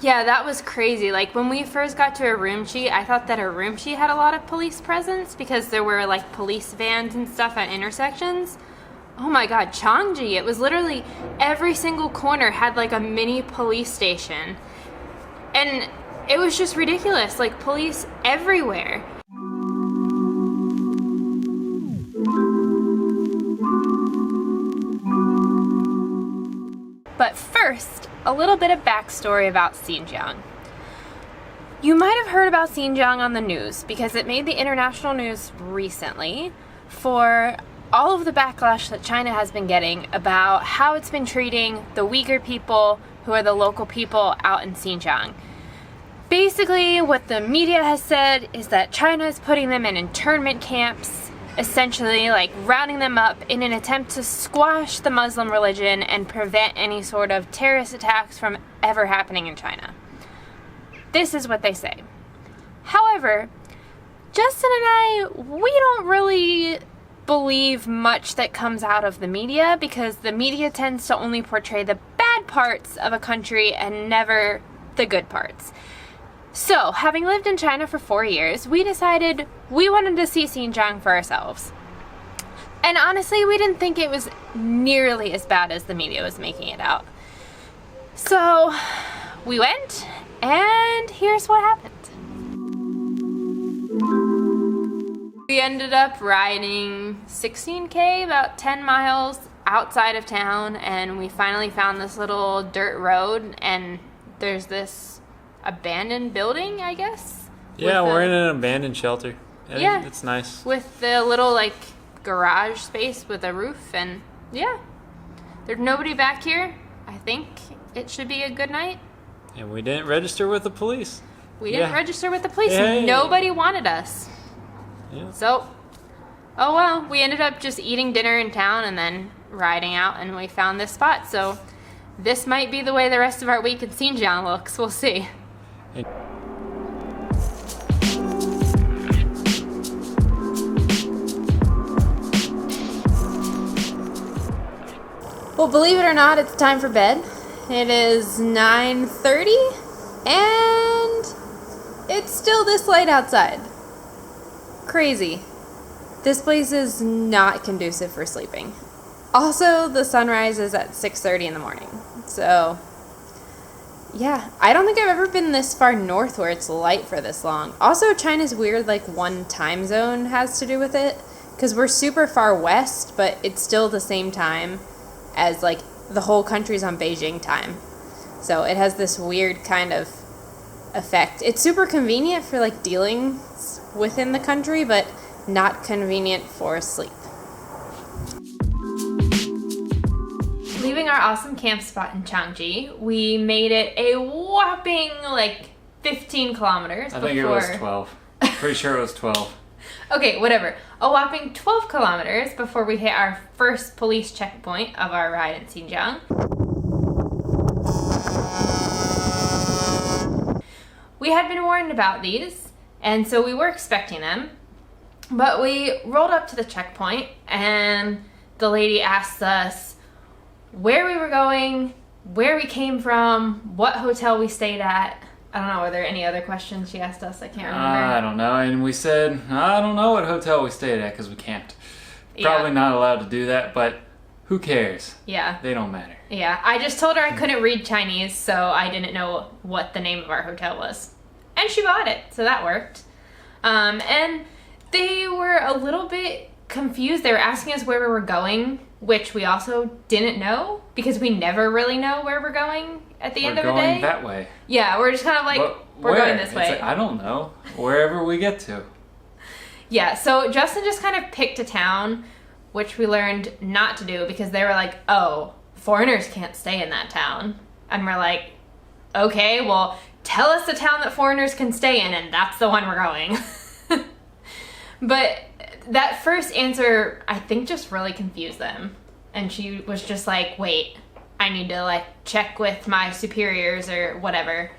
Yeah, that was crazy. Like, when we first got to Urumqi, I thought that Urumqi had a lot of police presence because there were, like, police vans and stuff at intersections. Oh my god, Changji, it was literally every single corner had, like, a mini police station. And it was just ridiculous. Like, police everywhere. But first, a little bit of backstory about Xinjiang. You might have heard about Xinjiang on the news because it made the international news recently for all of the backlash that China has been getting about how it's been treating the Uyghur people who are the local people out in Xinjiang. Basically, what the media has said is that China is putting them in internment camps, essentially like rounding them up in an attempt to squash the Muslim religion and prevent any sort of terrorist attacks from ever happening in China. This is what they say. However, Justin and I, we don't really believe much that comes out of the media because the media tends to only portray the bad parts of a country and never the good parts. So, having lived in China for 4 years, we decided we wanted to see Xinjiang for ourselves. And honestly, we didn't think it was nearly as bad as the media was making it out. So, we went, and here's what happened. We ended up riding 16K, about 10 miles outside of town, and we finally found this little dirt road, and there's this abandoned building, I guess. Yeah, we're in an abandoned shelter. Yeah, it's nice. With the little like garage space with a roof, and yeah, there's nobody back here. I think it should be a good night. And we didn't register with the police. We didn't register with the police. Hey. Nobody wanted us. Yeah. So, oh well, we ended up just eating dinner in town and then riding out, and we found this spot. So this might be the way the rest of our week in Xinjiang looks. We'll see. Well, believe it or not, it's time for bed. It is 9:30, and it's still this light outside. Crazy. This place is not conducive for sleeping. Also, the sunrise is at 6:30 in the morning. So, yeah, I don't think I've ever been this far north where it's light for this long. Also, China's weird, like, one time zone has to do with it, because we're super far west, but it's still the same time as, like, the whole country's on Beijing time. So it has this weird kind of effect. It's super convenient for, like, dealings within the country, but not convenient for sleep. Leaving our awesome camp spot in Changji, we made it a whopping, like, 15 kilometers I think it was 12. Pretty sure it was 12. Okay, whatever. A whopping 12 kilometers before we hit our first police checkpoint of our ride in Xinjiang. We had been warned about these, and so we were expecting them. But we rolled up to the checkpoint, and the lady asked us where we were going, where we came from, what hotel we stayed at. I don't know, were there any other questions she asked us? I can't remember. I don't know. And we said, I don't know what hotel we stayed at because we camped. Probably not allowed to do that, but who cares? Yeah. They don't matter. Yeah, I just told her I couldn't read Chinese, so I didn't know what the name of our hotel was. And she bought it, so that worked. And they were a little bit confused. They were asking us where we were going, which we also didn't know because we never really know where we're going at the end of the day. We're going that way. Yeah, we're just kind of like, we're going this way. Like, I don't know. Wherever we get to. Yeah, so Justin just kind of picked a town, which we learned not to do because they were like, oh, foreigners can't stay in that town. And we're like, okay, well, tell us the town that foreigners can stay in, and that's the one we're going. But that first answer, I think, just really confused them. And she was just like, wait, I need to, like, check with my superiors or whatever.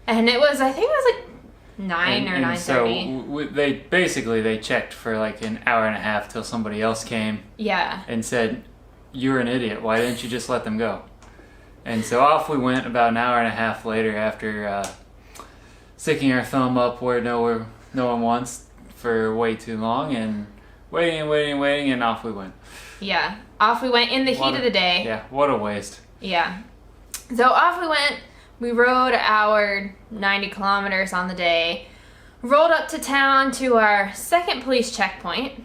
And it was, I think it was like 9 or 9:30. So they checked for like an hour and a half till somebody else came. Yeah. And said, "You're an idiot. Why didn't you just let them go?" And so off we went about an hour and a half later after sticking our thumb up where no one wants for way too long and waiting, and off we went. Yeah, off we went in the heat of the day. Yeah, what a waste. Yeah. So off we went. We rode our 90 kilometers on the day, rolled up to town to our second police checkpoint,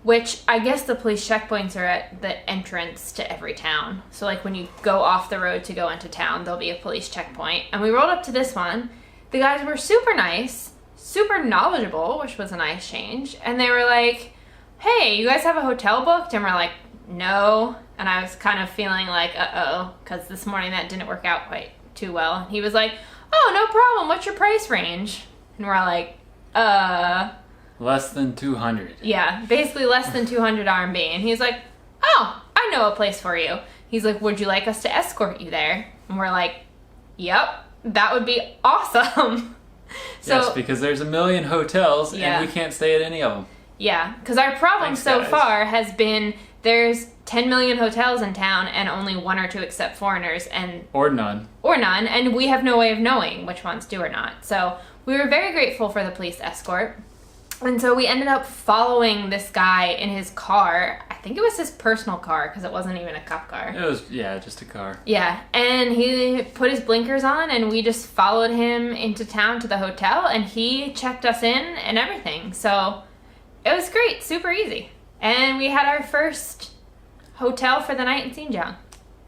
which I guess the police checkpoints are at the entrance to every town. So like when you go off the road to go into town, there'll be a police checkpoint. And we rolled up to this one. The guys were super nice, super knowledgeable, which was a nice change. And they were like, hey, you guys have a hotel booked? And we're like, no. And I was kind of feeling like, uh-oh, because this morning that didn't work out quite too well. And he was like, oh, no problem. What's your price range? And we're like, less than 200. Yeah, basically less than 200 RMB. And he's like, oh, I know a place for you. He's like, would you like us to escort you there? And we're like, yep, that would be awesome. So, yes, because there's a million hotels and we can't stay at any of them. Yeah, because our problem far has been there's 10 million hotels in town and only one or two accept foreigners or none, and we have no way of knowing which ones do or not. So we were very grateful for the police escort, and so we ended up following this guy in his car. I think it was his personal car because it wasn't even a cop car. It was just a car. Yeah, and he put his blinkers on and we just followed him into town to the hotel and he checked us in and everything. So it was great, super easy. And we had our first hotel for the night in Xinjiang.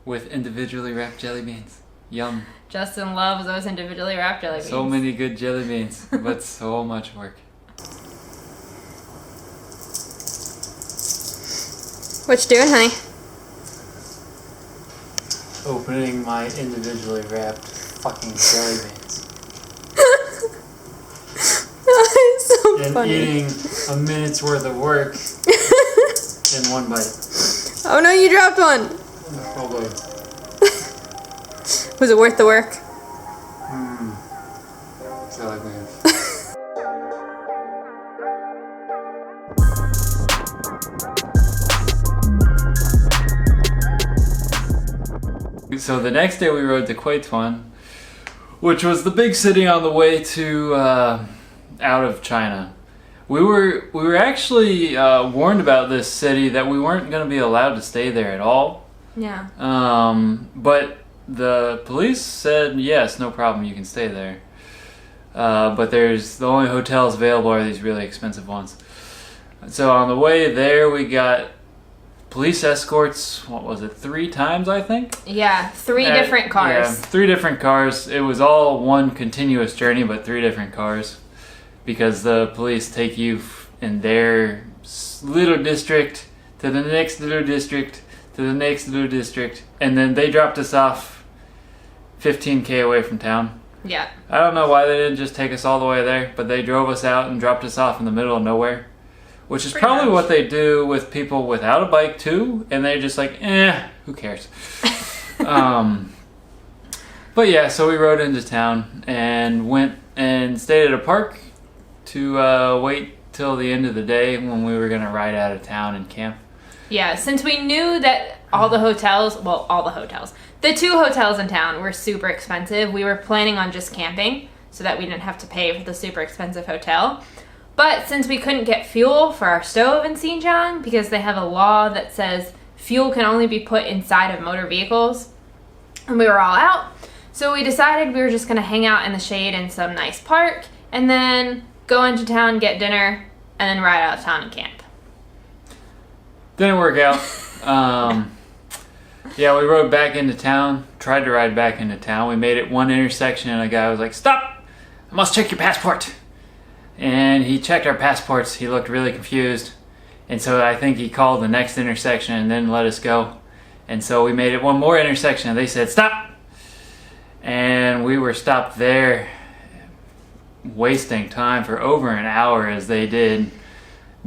With individually wrapped jelly beans. Yum. Justin loves those individually wrapped jelly beans. So many good jelly beans, but so much work. What you doing, honey? Opening my individually wrapped fucking jelly beans. It's so and funny. Eating a minute's worth of work in one bite. Oh no, you dropped one. Probably. Was it worth the work? Jelly beans. So the next day we rode to Kuitun, which was the big city on the way to out of China. We were actually warned about this city that we weren't going to be allowed to stay there at all. Yeah. But the police said yes, no problem, you can stay there. But the only hotels available are these really expensive ones. So on the way there, we got police escorts, 3 times, I think? Yeah, 3 different cars. Yeah, 3 different cars. It was all one continuous journey, but 3 different cars. Because the police take you in their little district to the next little district to the next little district. And then they dropped us off 15K away from town. Yeah. I don't know why they didn't just take us all the way there, but they drove us out and dropped us off in the middle of nowhere. Which is probably what they do with people without a bike too, and they're just like, who cares? But yeah, so we rode into town and went and stayed at a park to wait till the end of the day when we were gonna ride out of town and camp. Yeah, since we knew that the 2 hotels in town were super expensive, we were planning on just camping so that we didn't have to pay for the super expensive hotel. But since we couldn't get fuel for our stove in Xinjiang, because they have a law that says fuel can only be put inside of motor vehicles, and we were all out, so we decided we were just going to hang out in the shade in some nice park, and then go into town, get dinner, and then ride out of town and camp. Didn't work out. Yeah, we rode back into town, tried to ride back into town. We made it one intersection, and a guy was like, stop! I must check your passport. And he checked our passports. He looked really confused. And so I think he called the next intersection and then let us go. And so we made it one more intersection and they said, stop! And we were stopped there, wasting time for over an hour as they did.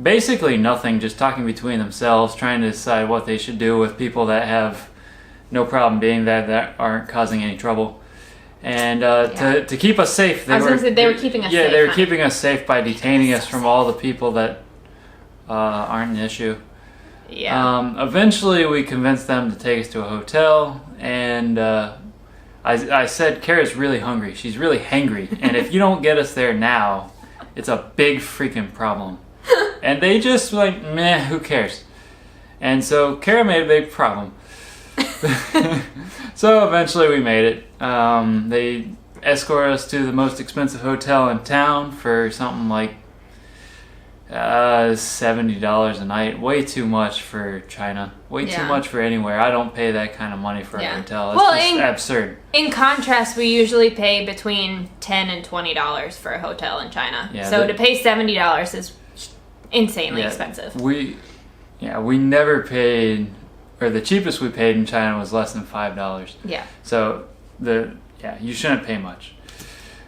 Basically nothing, just talking between themselves, trying to decide what they should do with people that have no problem being there, that aren't causing any trouble. And to keep us safe, they were keeping us safe. Yeah, they were keeping us safe by detaining us from all the people that aren't an issue. Yeah. Eventually, we convinced them to take us to a hotel, and I said, Kara's really hungry. She's really hangry, and if you don't get us there now, it's a big freaking problem. And they just like, meh, who cares? And so Kara made a big problem. So eventually we made it. They escorted us to the most expensive hotel in town for something like $70 a night. Way too much for China. Way too much for anywhere. I don't pay that kind of money for a hotel. It's just absurd. In contrast, we usually pay between $10 and $20 for a hotel in China. Yeah, so to pay $70 is insanely expensive. We never paid, or the cheapest we paid in China was less than $5. Yeah. So you shouldn't pay much.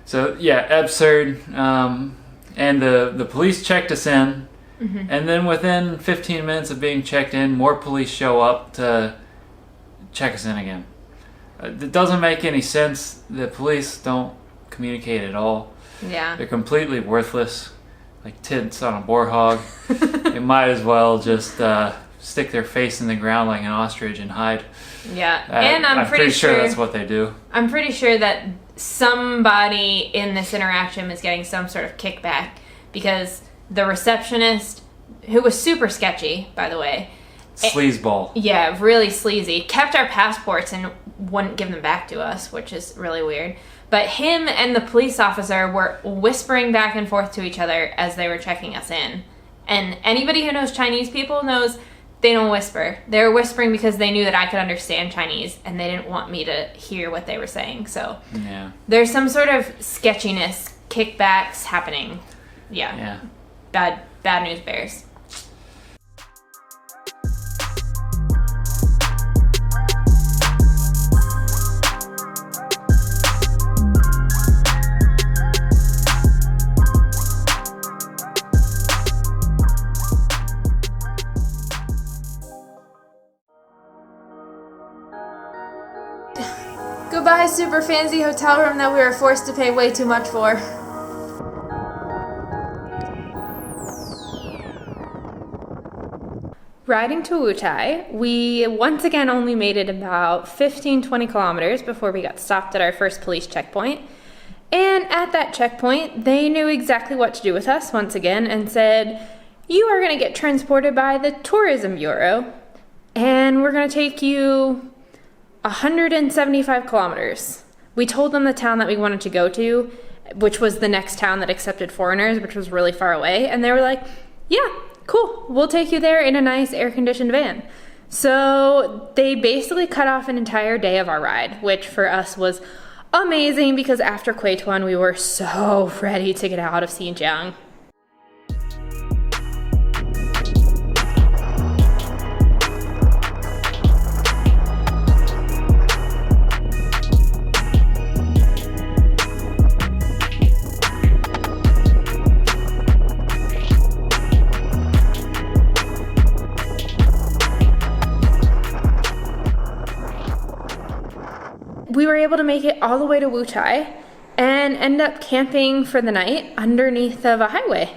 So absurd. And the police checked us in, and then within 15 minutes of being checked in, more police show up to check us in again. It doesn't make any sense. The police don't communicate at all. Yeah. They're completely worthless, like tits on a boar hog. They might as well just stick their face in the ground like an ostrich and hide. Yeah, and I'm pretty sure that's what they do. I'm pretty sure that somebody in this interaction is getting some sort of kickback, because the receptionist, who was super sketchy, by the way. Sleazeball. Yeah, really sleazy. Kept our passports and wouldn't give them back to us, which is really weird. But him and the police officer were whispering back and forth to each other as they were checking us in. And anybody who knows Chinese people knows they don't whisper. They were whispering because they knew that I could understand Chinese, and they didn't want me to hear what they were saying. So there's some sort of sketchiness, kickbacks happening. Yeah. Bad news bears. Goodbye, super fancy hotel room that we were forced to pay way too much for. Riding to Wutai, we once again only made it about 15-20 kilometers before we got stopped at our first police checkpoint. And at that checkpoint, they knew exactly what to do with us once again and said, "You are going to get transported by the Tourism Bureau, and we're going to take you 175 kilometers. We told them the town that we wanted to go to, which was the next town that accepted foreigners, which was really far away. And they were like, yeah, cool. We'll take you there in a nice air-conditioned van. So they basically cut off an entire day of our ride, which for us was amazing because after Kweituan, we were so ready to get out of Xinjiang. We were able to make it all the way to Wutai and end up camping for the night underneath of a highway.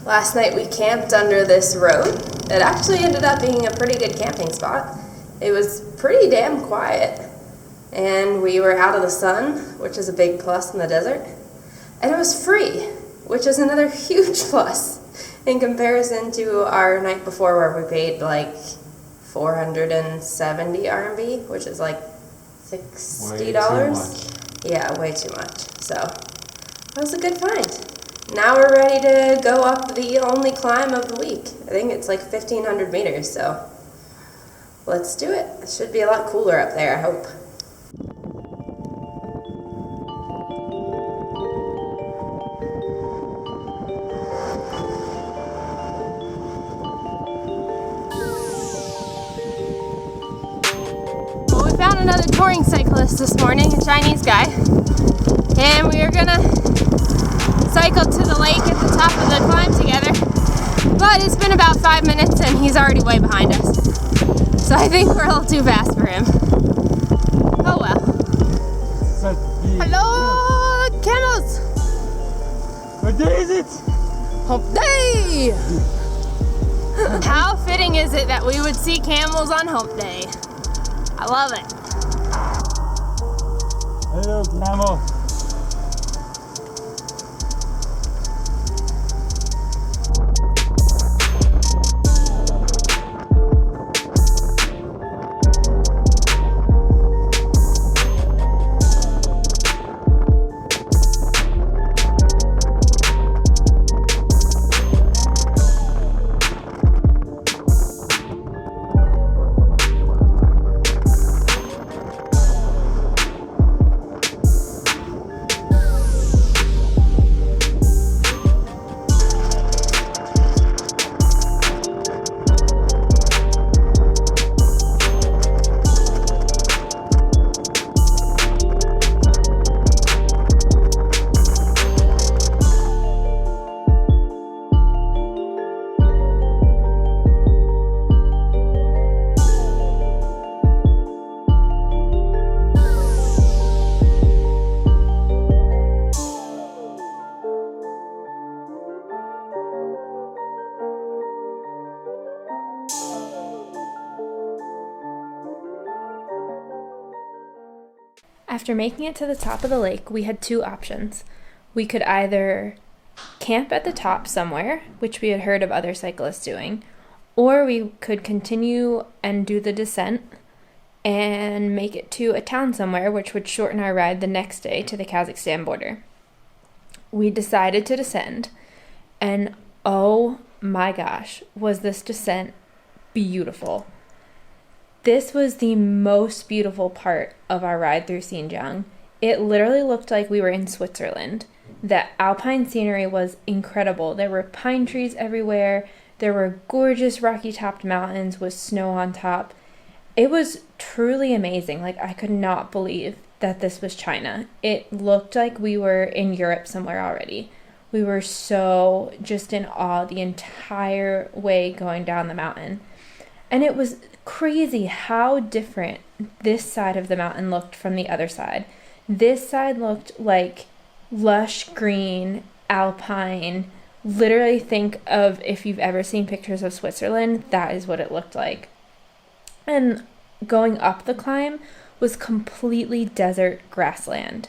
Last night we camped under this road. It actually ended up being a pretty good camping spot. It was pretty damn quiet. And we were out of the sun, which is a big plus in the desert. And it was free, which is another huge plus in comparison to our night before where we paid like 470 RMB, which is like $60. Yeah, way too much. So that was a good find. Now we're ready to go up the only climb of the week. I think it's like 1,500 meters, so let's do it. It should be a lot cooler up there, I hope. Found another touring cyclist this morning, a Chinese guy, and we are gonna cycle to the lake at the top of the climb together, but it's been about 5 minutes and he's already way behind us, so I think we're a little too fast for him. Oh well. Hello, camels! What day is it? Hump Day! How fitting is it that we would see camels on Hump Day? I love it. Hello, camel. After making it to the top of the lake, we had two options. We could either camp at the top somewhere, which we had heard of other cyclists doing, or we could continue and do the descent and make it to a town somewhere, which would shorten our ride the next day to the Kazakhstan border. We decided to descend, and oh my gosh, was this descent beautiful. This was the most beautiful part of our ride through Xinjiang. It literally looked like we were in Switzerland. The alpine scenery was incredible. There were pine trees everywhere. There were gorgeous rocky-topped mountains with snow on top. It was truly amazing. Like, I could not believe that this was China. It looked like we were in Europe somewhere already. We were so just in awe the entire way going down the mountain. And it was crazy how different this side of the mountain looked from the other side. This side looked like lush green, alpine. Literally think of, if you've ever seen pictures of Switzerland, that is what it looked like. And going up the climb was completely desert grassland.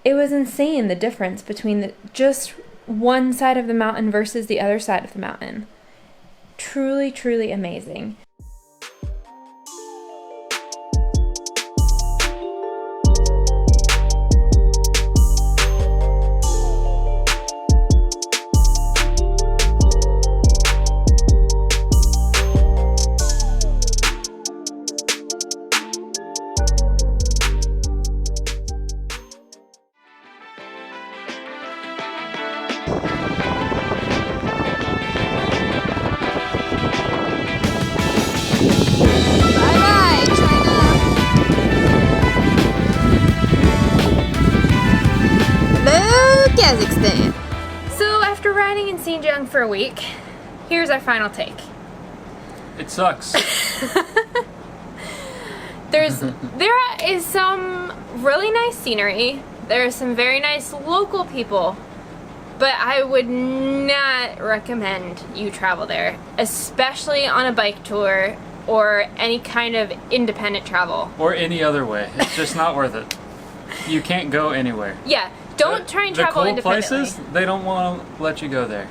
It was insane, the difference between just one side of the mountain versus the other side of the mountain. Truly, truly amazing. Kazakhstan. So after riding in Xinjiang for a week, here's our final take. It sucks. There is some really nice scenery. There are some very nice local people, but I would not recommend you travel there, especially on a bike tour or any kind of independent travel. Or any other way. It's just not worth it. You can't go anywhere. Yeah. Don't try and travel independently. The cool places, they don't want to let you go there.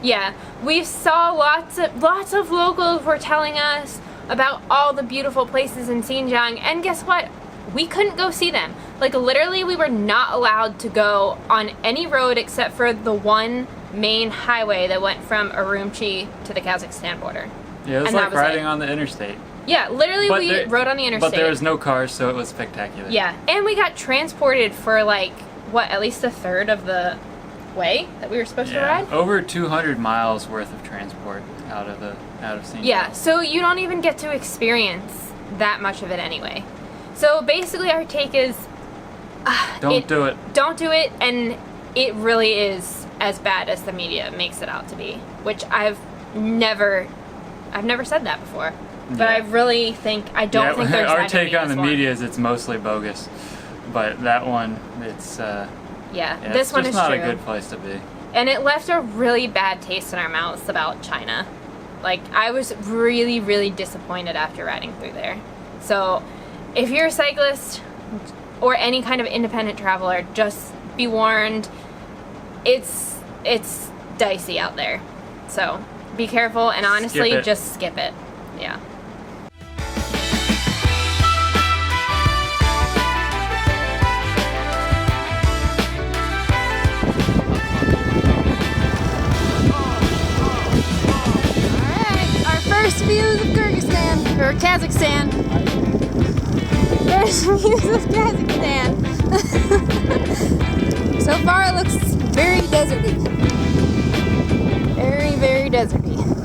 Yeah, we saw lots of locals were telling us about all the beautiful places in Xinjiang, and guess what? We couldn't go see them. Like, literally, we were not allowed to go on any road except for the one main highway that went from Urumqi to the Kazakhstan border. Yeah, it was like riding on the interstate. Yeah, literally we rode on the interstate. But there was no cars, so it was spectacular. Yeah, and we got transported for like, what, at least a third of the way that we were supposed to ride? Over 200 miles worth of transport out of Xinjiang. Yeah, so you don't even get to experience that much of it anyway. So basically our take is don't do it. Don't do it, and it really is as bad as the media makes it out to be, which I've never said that before. But I really think I don't think there's our take on the media is it's mostly bogus. But that one, it's this it's one just is not true. a good place to be. And it left a really bad taste in our mouths about China. Like, I was really, really disappointed after riding through there. So, if you're a cyclist or any kind of independent traveler, just be warned, it's dicey out there. So, be careful and honestly, just skip it. Yeah. First views of Kyrgyzstan, or Kazakhstan. First views of Kazakhstan. So far it looks very deserty. Very, very deserty.